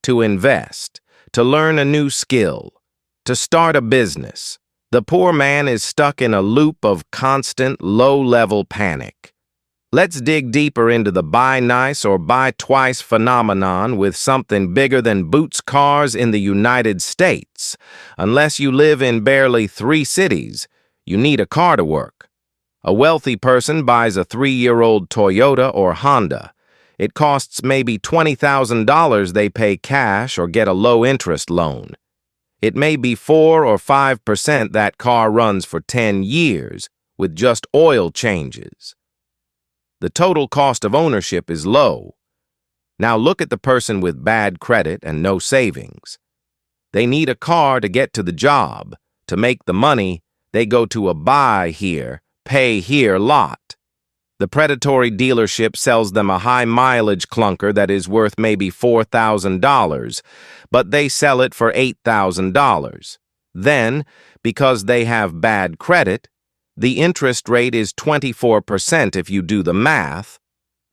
to invest, to learn a new skill, to start a business. The poor man is stuck in a loop of constant, low-level panic. Let's dig deeper into the buy nice or buy twice phenomenon with something bigger than Boots cars in the United States. Unless you live in barely 3 cities, you need a car to work. A wealthy person buys a 3-year-old Toyota or Honda. It costs maybe $20,000 they pay cash or get a low-interest loan. It may be 4 or 5% that car runs for 10 years with just oil changes. The total cost of ownership is low. Now look at the person with bad credit and no savings. They need a car to get to the job. To make the money, they go to a buy here, pay here lot. The predatory dealership sells them a high-mileage clunker that is worth maybe $4,000, but they sell it for $8,000. Then, because they have bad credit, the interest rate is 24% if you do the math.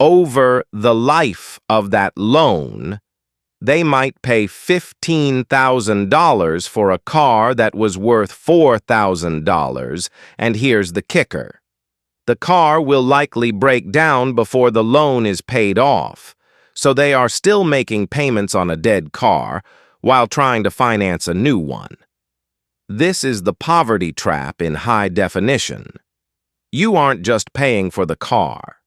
Over the life of that loan, they might pay $15,000 for a car that was worth $4,000, and here's the kicker. The car will likely break down before the loan is paid off, so they are still making payments on a dead car while trying to finance a new one. This is the poverty trap in high definition. You aren't just paying for the car.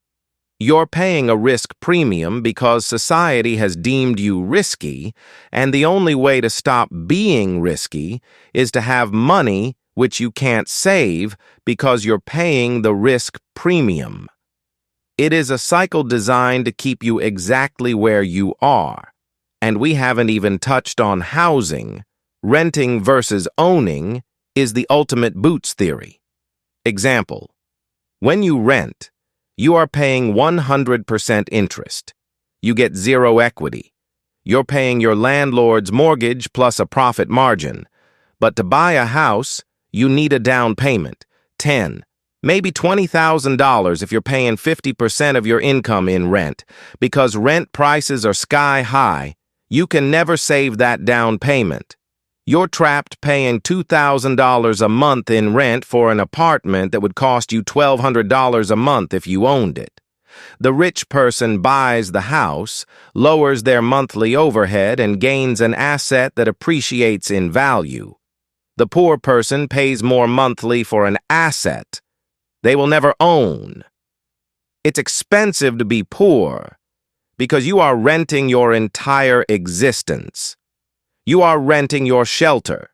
You're paying a risk premium because society has deemed you risky, and the only way to stop being risky is to have money which you can't save because you're paying the risk premium. It is a cycle designed to keep you exactly where you are, and we haven't even touched on housing. Renting versus owning is the ultimate Boots theory. Example: when you rent, you are paying 100% interest. You get 0 equity. You're paying your landlord's mortgage plus a profit margin. But to buy a house, you need a down payment, $10,000, maybe $20,000 if you're paying 50% of your income in rent. Because rent prices are sky high, you can never save that down payment. You're trapped paying $2,000 a month in rent for an apartment that would cost you $1,200 a month if you owned it. The rich person buys the house, lowers their monthly overhead, and gains an asset that appreciates in value. The poor person pays more monthly for an asset they will never own. It's expensive to be poor because you are renting your entire existence. You are renting your shelter.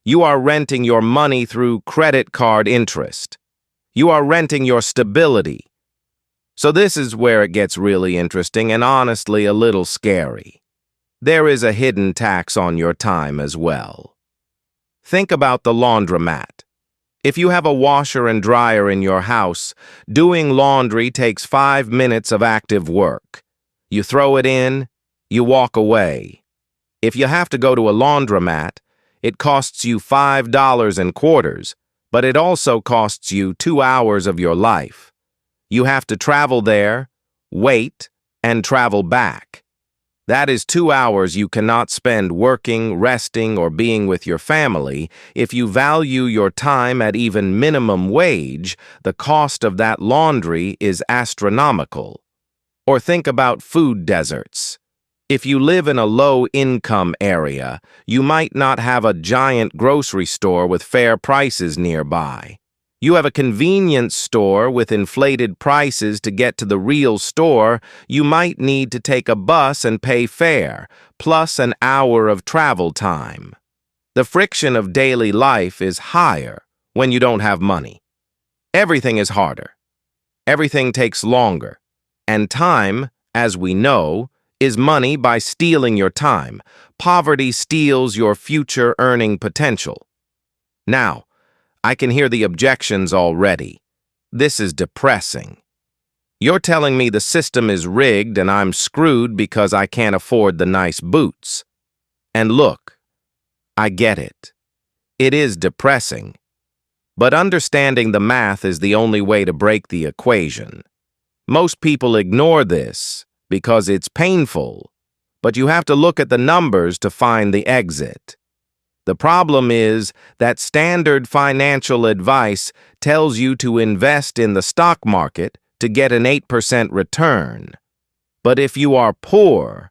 You are renting your money through credit card interest. You are renting your stability. So this is where it gets really interesting and honestly a little scary. There is a hidden tax on your time as well. Think about the laundromat. If you have a washer and dryer in your house, doing laundry takes 5 minutes of active work. You throw it in, you walk away. If you have to go to a laundromat, it costs you $5 in quarters, but it also costs you 2 hours of your life. You have to travel there, wait, and travel back. That is 2 hours you cannot spend working, resting, or being with your family. If you value your time at even minimum wage, the cost of that laundry is astronomical. Or think about food deserts. If you live in a low-income area, you might not have a giant grocery store with fair prices nearby. You have a convenience store with inflated prices. To get to the real store, you might need to take a bus and pay fare, plus an hour of travel time. The friction of daily life is higher when you don't have money. Everything is harder. Everything takes longer. And time, as we know, is money. By stealing your time, poverty steals your future earning potential. Now, I can hear the objections already. This is depressing. You're telling me the system is rigged and I'm screwed because I can't afford the nice boots. And look, I get it. It is depressing. But understanding the math is the only way to break the equation. Most people ignore this because it's painful, but you have to look at the numbers to find the exit. The problem is that standard financial advice tells you to invest in the stock market to get an 8% return. But if you are poor,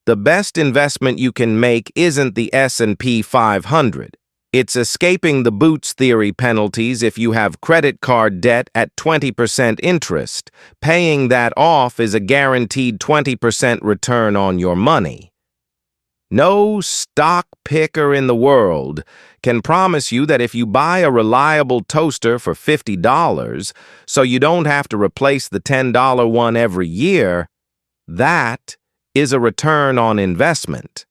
the best investment you can make isn't the S&P 500. It's escaping the Boots theory penalties if you have credit card debt at 20% interest. Paying that off is a guaranteed 20% return on your money. No stock picker in the world can promise you that if you buy a reliable toaster for $50 so you don't have to replace the $10 one every year, that is a return on investment.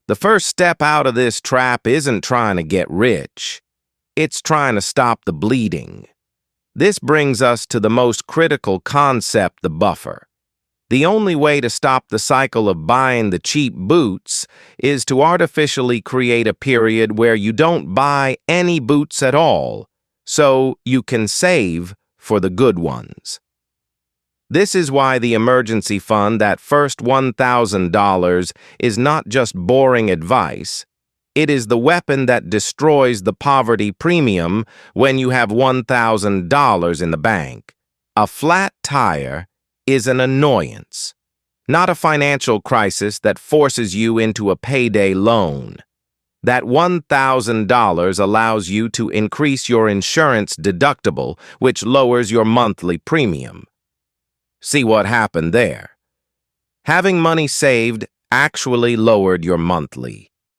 The first step out of this trap isn't trying to get rich. It's trying to stop the bleeding. This brings us to the most critical concept, the buffer. The only way to stop the cycle of buying the cheap boots is to artificially create a period where you don't buy any boots at all, so you can save for the good ones. This is why the emergency fund, that first $1,000, is not just boring advice. It is the weapon that destroys the poverty premium when you have $1,000 in the bank. A flat tire is an annoyance, not a financial crisis that forces you into a payday loan. That $1,000 allows you to increase your insurance deductible, which lowers your monthly premium. See what happened there? Having money saved actually lowered your monthly.